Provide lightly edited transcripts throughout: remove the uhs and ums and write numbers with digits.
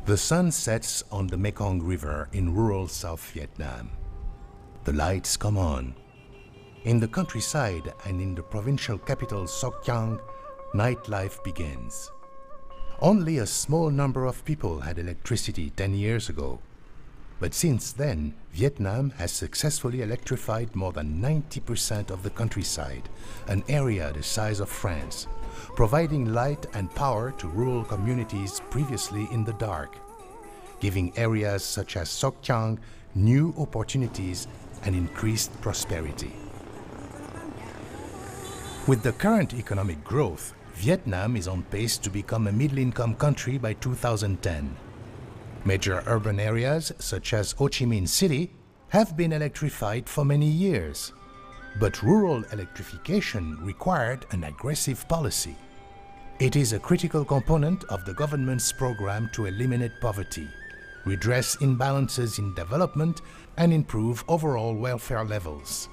The sun sets on the Mekong River in rural South Vietnam. The lights come on. In the countryside and in the provincial capital Soc Trang, nightlife begins. Only a small number of people had electricity 10 years ago. But since then, Vietnam has successfully electrified more than 90% of the countryside, an area the size of France, providing light and power to rural communities previously in the dark, giving areas such as Soc Trang new opportunities and increased prosperity. With the current economic growth, Vietnam is on pace to become a middle-income country by 2010. Major urban areas, such as Ho Chi Minh City, have been electrified for many years. But rural electrification required an aggressive policy. It is a critical component of the government's program to eliminate poverty, redress imbalances in development, and improve overall welfare levels.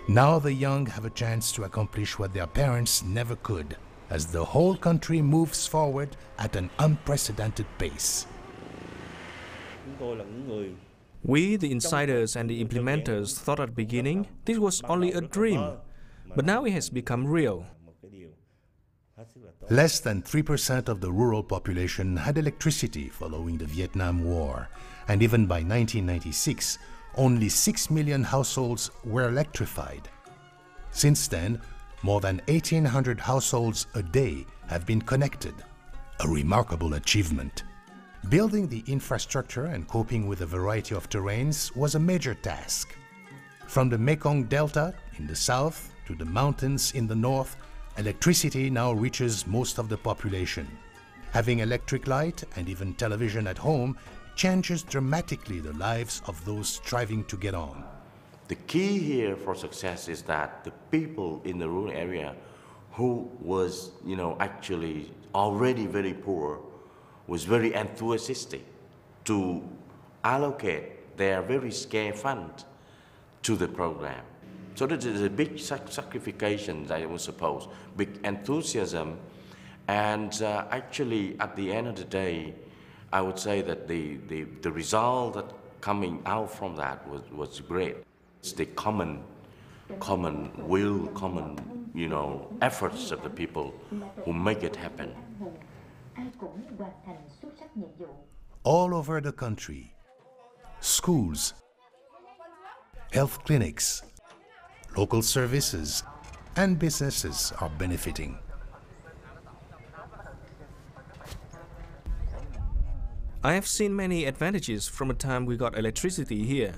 Now the young have a chance to accomplish what their parents never could, as the whole country moves forward at an unprecedented pace. We, the insiders and the implementers, thought at the beginning this was only a dream, but now it has become real. Less than 3% of the rural population had electricity following the Vietnam War, and even by 1996, only 6 million households were electrified. Since then, more than 1,800 households a day have been connected, a remarkable achievement. Building the infrastructure and coping with a variety of terrains was a major task. From the Mekong Delta in the south to the mountains in the north, electricity now reaches most of the population. Having electric light and even television at home changes dramatically the lives of those striving to get on. The key here for success is that the people in the rural area who was, actually already very poor was very enthusiastic to allocate their very scarce fund to the program. So this is a big sacrifice, I would suppose, big enthusiasm, and actually at the end of the day, I would say that the result that coming out from that was great. It's the common will, common efforts of the people who make it happen. All over the country, schools, health clinics, local services, and businesses are benefiting. I have seen many advantages from the time we got electricity here.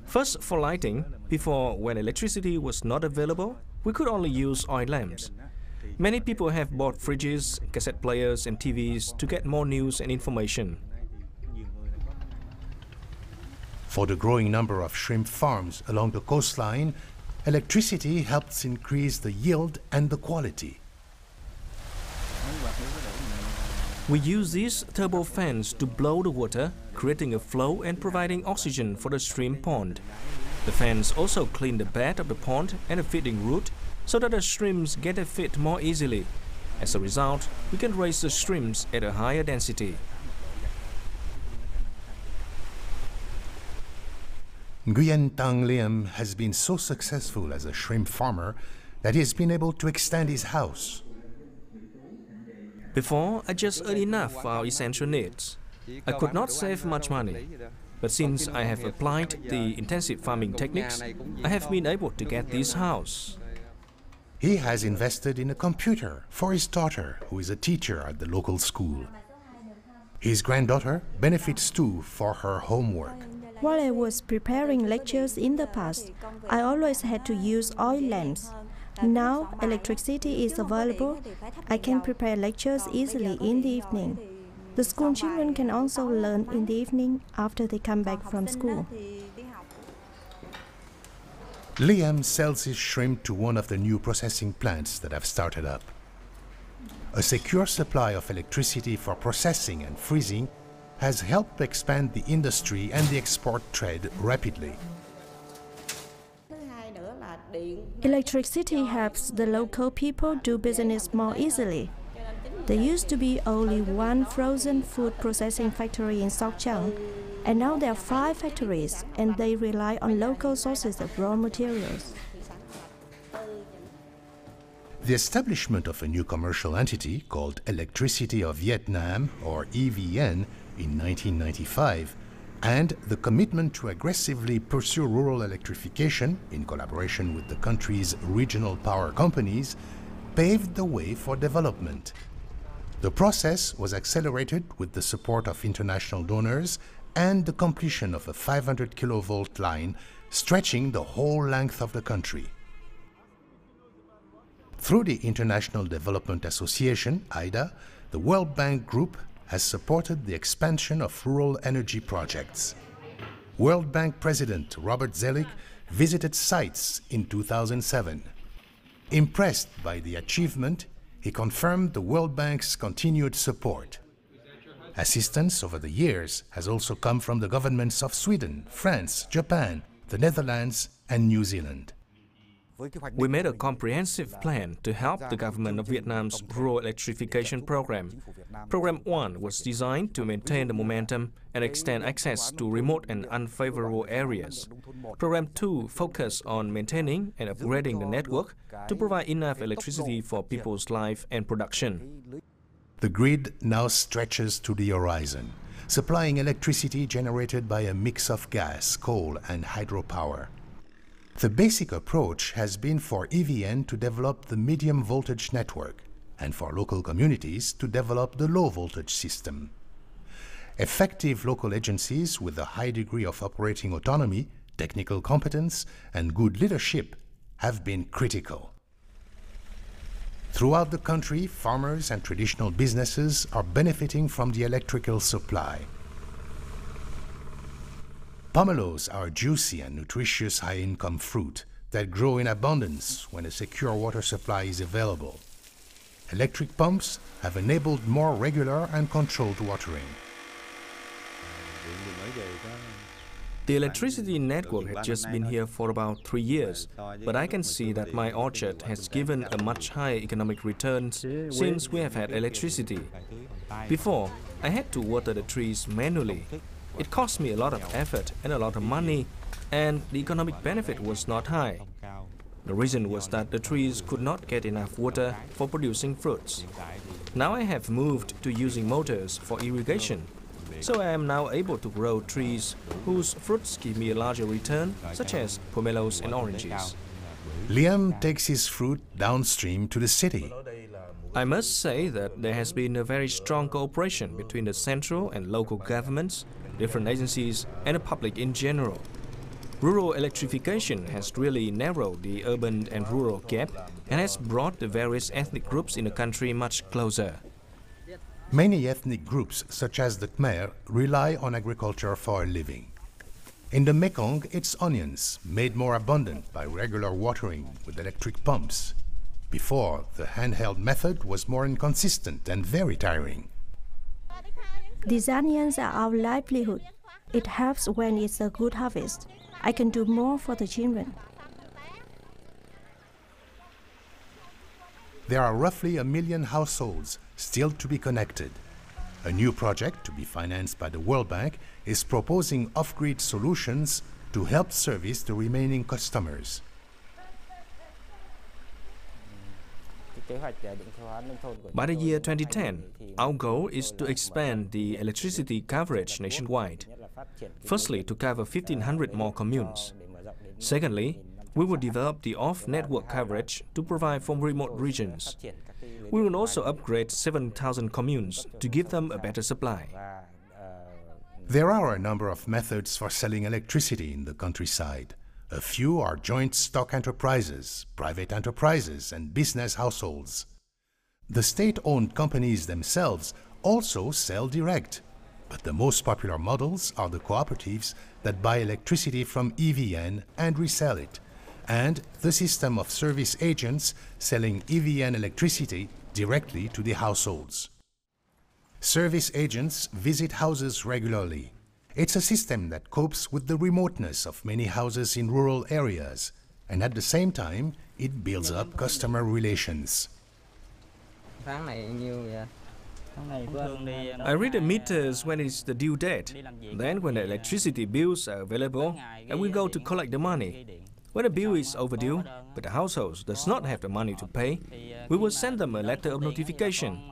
First, for lighting. Before, when electricity was not available, we could only use oil lamps. Many people have bought fridges, cassette players, and TVs to get more news and information. For the growing number of shrimp farms along the coastline, electricity helps increase the yield and the quality. We use these turbo fans to blow the water, creating a flow and providing oxygen for the shrimp pond. The fans also clean the bed of the pond and the feeding route so that the shrimps get a feed more easily. As a result, we can raise the shrimps at a higher density. Nguyen Tang Liam has been so successful as a shrimp farmer that he has been able to extend his house. Before, I just earned enough for our essential needs. I could not save much money. But since I have applied the intensive farming techniques, I have been able to get this house. He has invested in a computer for his daughter, who is a teacher at the local school. His granddaughter benefits too for her homework. While I was preparing lectures in the past, I always had to use oil lamps. Now, electricity is available. I can prepare lectures easily in the evening. The school children can also learn in the evening after they come back from school. Liam sells his shrimp to one of the new processing plants that have started up. A secure supply of electricity for processing and freezing has helped expand the industry and the export trade rapidly. Electricity helps the local people do business more easily. There used to be only one frozen food processing factory in Sóc Trăng, and now there are 5 factories, and they rely on local sources of raw materials. The establishment of a new commercial entity called Electricity of Vietnam, or EVN, in 1995, and the commitment to aggressively pursue rural electrification in collaboration with the country's regional power companies paved the way for development. The process was accelerated with the support of international donors and the completion of a 500 kilovolt line stretching the whole length of the country. Through the International Development Association, IDA, the World Bank Group has supported the expansion of rural energy projects. World Bank President Robert Zelig visited sites in 2007. Impressed by the achievement, he confirmed the World Bank's continued support. Assistance over the years has also come from the governments of Sweden, France, Japan, the Netherlands, and New Zealand. We made a comprehensive plan to help the government of Vietnam's rural electrification program. Program 1 was designed to maintain the momentum and extend access to remote and unfavorable areas. Program 2 focused on maintaining and upgrading the network to provide enough electricity for people's life and production. The grid now stretches to the horizon, supplying electricity generated by a mix of gas, coal, and hydropower. The basic approach has been for EVN to develop the medium voltage network and for local communities to develop the low voltage system. Effective local agencies with a high degree of operating autonomy, technical competence, and good leadership have been critical. Throughout the country, farmers and traditional businesses are benefiting from the electrical supply. Pomelos are juicy and nutritious high-income fruit that grow in abundance when a secure water supply is available. Electric pumps have enabled more regular and controlled watering. The electricity network had just been here for about 3 years, but I can see that my orchard has given a much higher economic return since we have had electricity. Before, I had to water the trees manually. It cost me a lot of effort and a lot of money, and the economic benefit was not high. The reason was that the trees could not get enough water for producing fruits. Now I have moved to using motors for irrigation, so I am now able to grow trees whose fruits give me a larger return, such as pomelos and oranges. Liam takes his fruit downstream to the city. I must say that there has been a very strong cooperation between the central and local governments, different agencies, and the public in general. Rural electrification has really narrowed the urban and rural gap and has brought the various ethnic groups in the country much closer. Many ethnic groups, such as the Khmer, rely on agriculture for a living. In the Mekong, it's onions, made more abundant by regular watering with electric pumps. Before, the handheld method was more inconsistent and very tiring. These onions are our livelihood. It helps when it's a good harvest. I can do more for the children. There are roughly 1 million households still to be connected. A new project to be financed by the World Bank is proposing off-grid solutions to help service the remaining customers. By the year 2010, our goal is to expand the electricity coverage nationwide. Firstly, to cover 1,500 more communes. Secondly, we will develop the off-network coverage to provide for remote regions. We will also upgrade 7,000 communes to give them a better supply. There are a number of methods for selling electricity in the countryside. A few are joint stock enterprises, private enterprises, and business households. The state-owned companies themselves also sell direct, but the most popular models are the cooperatives that buy electricity from EVN and resell it, and the system of service agents selling EVN electricity directly to the households. Service agents visit houses regularly. It's a system that copes with the remoteness of many houses in rural areas, and at the same time, it builds up customer relations. I read the meters when it's the due date. Then when the electricity bills are available, I will go to collect the money. When a bill is overdue, but the household does not have the money to pay, we will send them a letter of notification.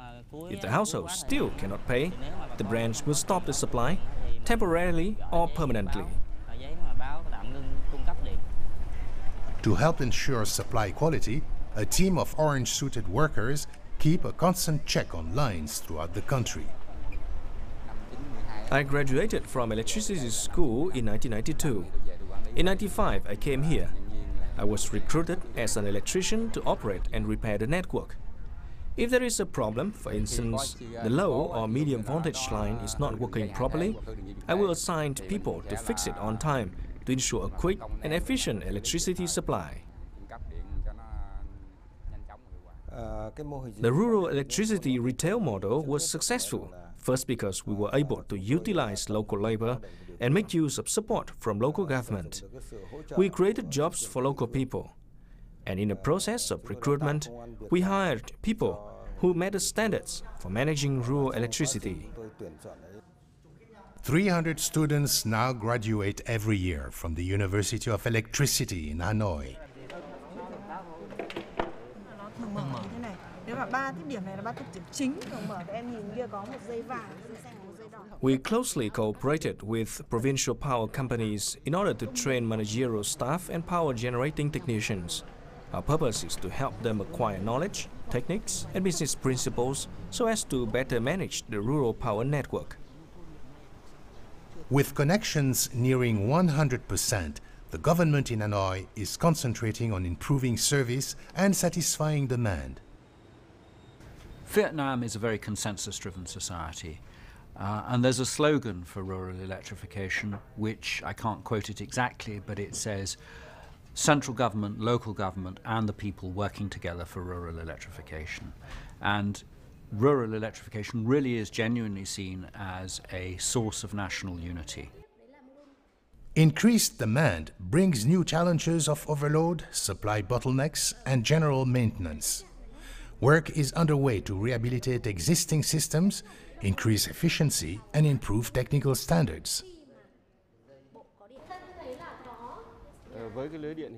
If the household still cannot pay, the branch will stop the supply, temporarily or permanently. To help ensure supply quality, a team of orange-suited workers keep a constant check on lines throughout the country. I graduated from electricity school in 1992. In 1995, I came here. I was recruited as an electrician to operate and repair the network. If there is a problem, for instance, the low or medium voltage line is not working properly, I will assign people to fix it on time to ensure a quick and efficient electricity supply. The rural electricity retail model was successful, first because we were able to utilize local labor and make use of support from local government. We created jobs for local people. And in the process of recruitment, we hired people who met the standards for managing rural electricity. 300 students now graduate every year from the University of Electricity in Hanoi. We closely cooperated with provincial power companies in order to train managerial staff and power generating technicians. Our purpose is to help them acquire knowledge, techniques, and business principles so as to better manage the rural power network. With connections nearing 100%, the government in Hanoi is concentrating on improving service and satisfying demand. Vietnam is a very consensus-driven society, and there's a slogan for rural electrification, which I can't quote it exactly, but it says, central government, local government, and the people working together for rural electrification. And rural electrification really is genuinely seen as a source of national unity. Increased demand brings new challenges of overload, supply bottlenecks, and general maintenance. Work is underway to rehabilitate existing systems, increase efficiency, and improve technical standards.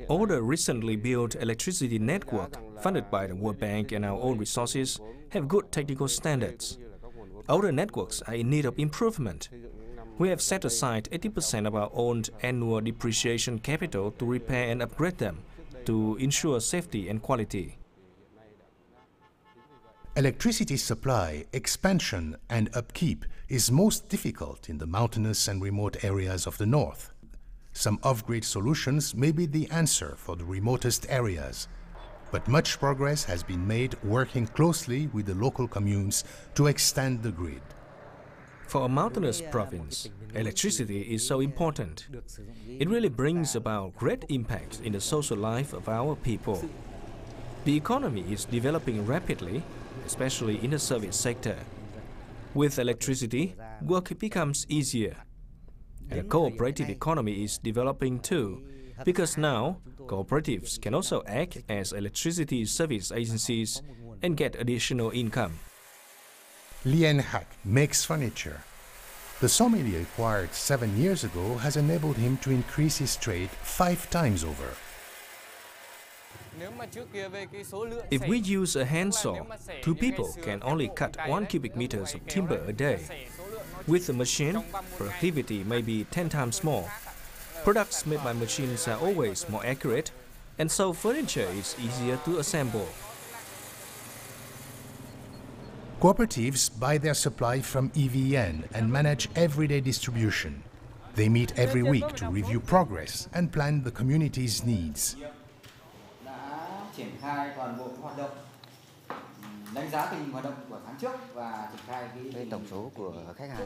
All the recently built electricity network, funded by the World Bank and our own resources, have good technical standards. Older networks are in need of improvement. We have set aside 80% of our own annual depreciation capital to repair and upgrade them, to ensure safety and quality. Electricity supply, expansion, and upkeep is most difficult in the mountainous and remote areas of the north. Some off-grid solutions may be the answer for the remotest areas, but much progress has been made working closely with the local communes to extend the grid. For a mountainous province, electricity is so important. It really brings about great impact in the social life of our people. The economy is developing rapidly, especially in the service sector. With electricity, work becomes easier. And the cooperative economy is developing too, because now cooperatives can also act as electricity service agencies and get additional income. Lien Hak makes furniture. The sawmill he acquired 7 years ago has enabled him to increase his trade 5 times over. If we use a handsaw, 2 people can only cut 1 cubic meters of timber a day. With the machine, productivity may be 10 times more. Products made by machines are always more accurate, and so furniture is easier to assemble. Cooperatives buy their supply from EVN and manage everyday distribution. They meet every week to review progress and plan the community's needs.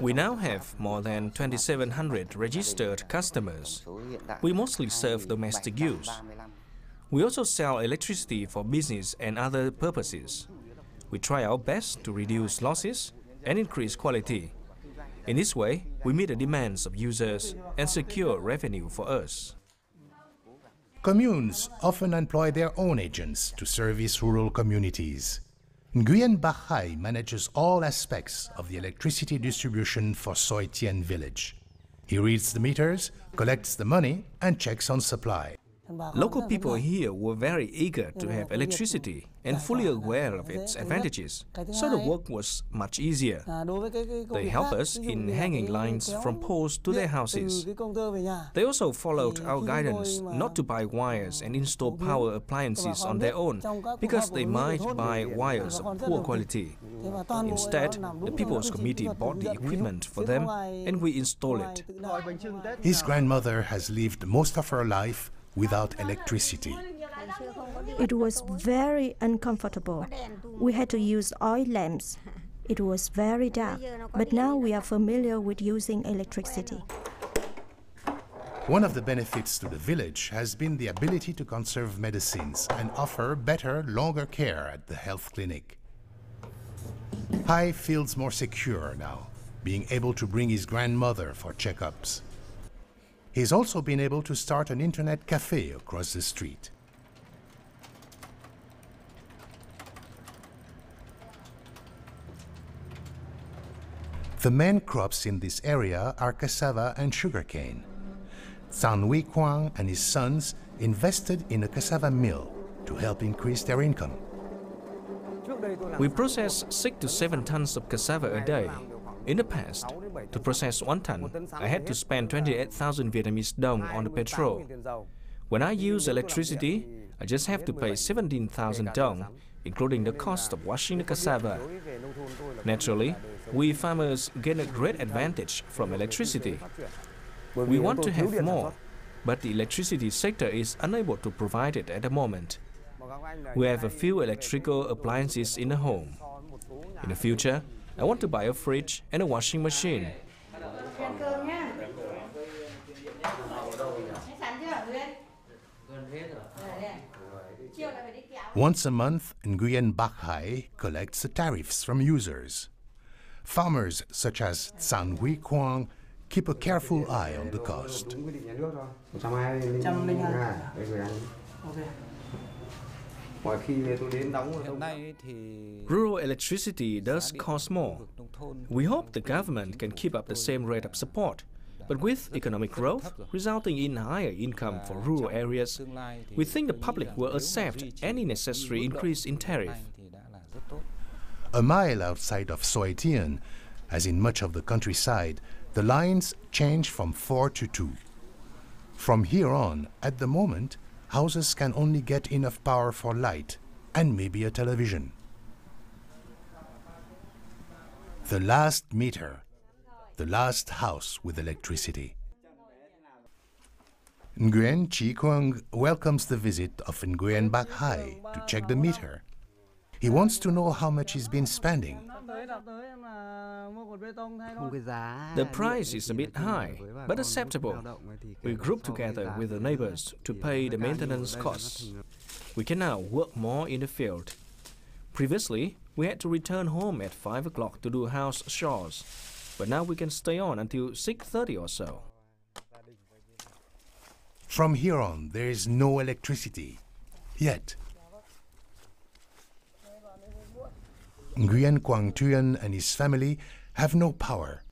We now have more than 2,700 registered customers. We mostly serve domestic use. We also sell electricity for business and other purposes. We try our best to reduce losses and increase quality. In this way, we meet the demands of users and secure revenue for us. Communes often employ their own agents to service rural communities. Nguyen Bach Hai manages all aspects of the electricity distribution for Soi Tien village. He reads the meters, collects the money, and checks on supply. Local people here were very eager to have electricity and fully aware of its advantages, so the work was much easier. They help us in hanging lines from poles to their houses. They also followed our guidance not to buy wires and install power appliances on their own, because they might buy wires of poor quality. Instead, the People's Committee bought the equipment for them and we install it. His grandmother has lived most of her life without electricity. It was very uncomfortable. We had to use oil lamps. It was very dark, but now we are familiar with using electricity. One of the benefits to the village has been the ability to conserve medicines and offer better, longer care at the health clinic. Hai feels more secure now, being able to bring his grandmother for checkups. He's also been able to start an internet cafe across the street. The main crops in this area are cassava and sugarcane. Tsan Hui Kwang and his sons invested in a cassava mill to help increase their income. We process 6 to 7 tons of cassava a day. In the past, to process 1 ton, I had to spend 28,000 Vietnamese dong on the petrol. When I use electricity, I just have to pay 17,000 dong, including the cost of washing the cassava. Naturally, we farmers gain a great advantage from electricity. We want to have more, but the electricity sector is unable to provide it at the moment. We have a few electrical appliances in the home. In the future, I want to buy a fridge and a washing machine. Once a month, Nguyen Bach Hai collects the tariffs from users. Farmers such as Tsan Hui Kwang keep a careful eye on the cost. Rural electricity does cost more. We hope the government can keep up the same rate of support. But with economic growth resulting in higher income for rural areas, we think the public will accept any necessary increase in tariff. A mile outside of Soi Tien, as in much of the countryside, the lines change from 4 to 2. From here on, at the moment, houses can only get enough power for light and maybe a television. The last meter, the last house with electricity. Nguyen Chi Kwang welcomes the visit of Nguyen Bach Hai to check the meter. He wants to know how much he's been spending. The price is a bit high, but acceptable. We group together with the neighbors to pay the maintenance costs. We can now work more in the field. Previously, we had to return home at 5 o'clock to do house chores, but now we can stay on until 6:30 or so. From here on, there is no electricity, yet. Nguyen Quang Thuyen and his family have no power.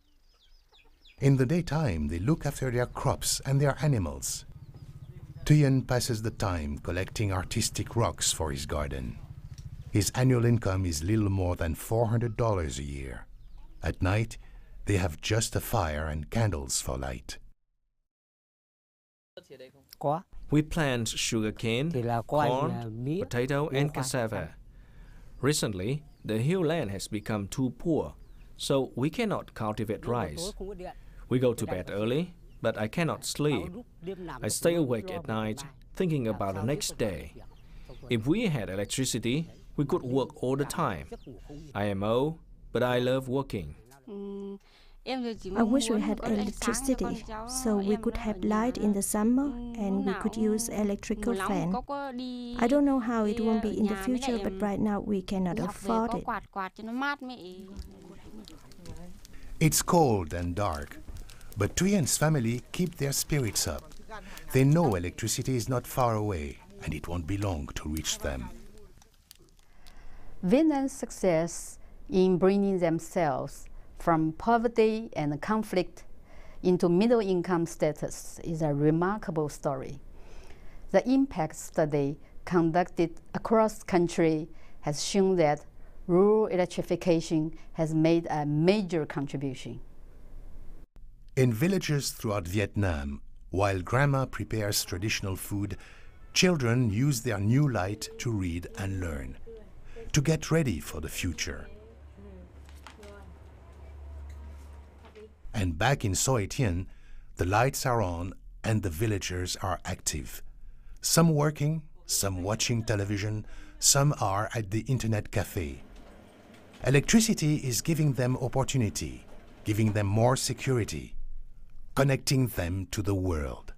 In the daytime, they look after their crops and their animals. Thuyen passes the time collecting artistic rocks for his garden. His annual income is little more than $400 a year. At night, they have just a fire and candles for light. We plant sugarcane, corn, potato and cassava. Recently, the hill land has become too poor, so we cannot cultivate rice. We go to bed early, but I cannot sleep. I stay awake at night, thinking about the next day. If we had electricity, we could work all the time. I am old, but I love working. I wish we had electricity, so we could have light in the summer and we could use electrical fan. I don't know how it will be in the future, but right now we cannot afford it. It's cold and dark, but Thuyen's family keep their spirits up. They know electricity is not far away and it won't be long to reach them. Vietnam's success in bringing themselves from poverty and conflict into middle-income status is a remarkable story. The impact study conducted across the country has shown that rural electrification has made a major contribution. In villages throughout Vietnam, while grandma prepares traditional food, children use their new light to read and learn, to get ready for the future. And back in Soi Tien, the lights are on and the villagers are active. Some working, some watching television, some are at the internet cafe. Electricity is giving them opportunity, giving them more security, connecting them to the world.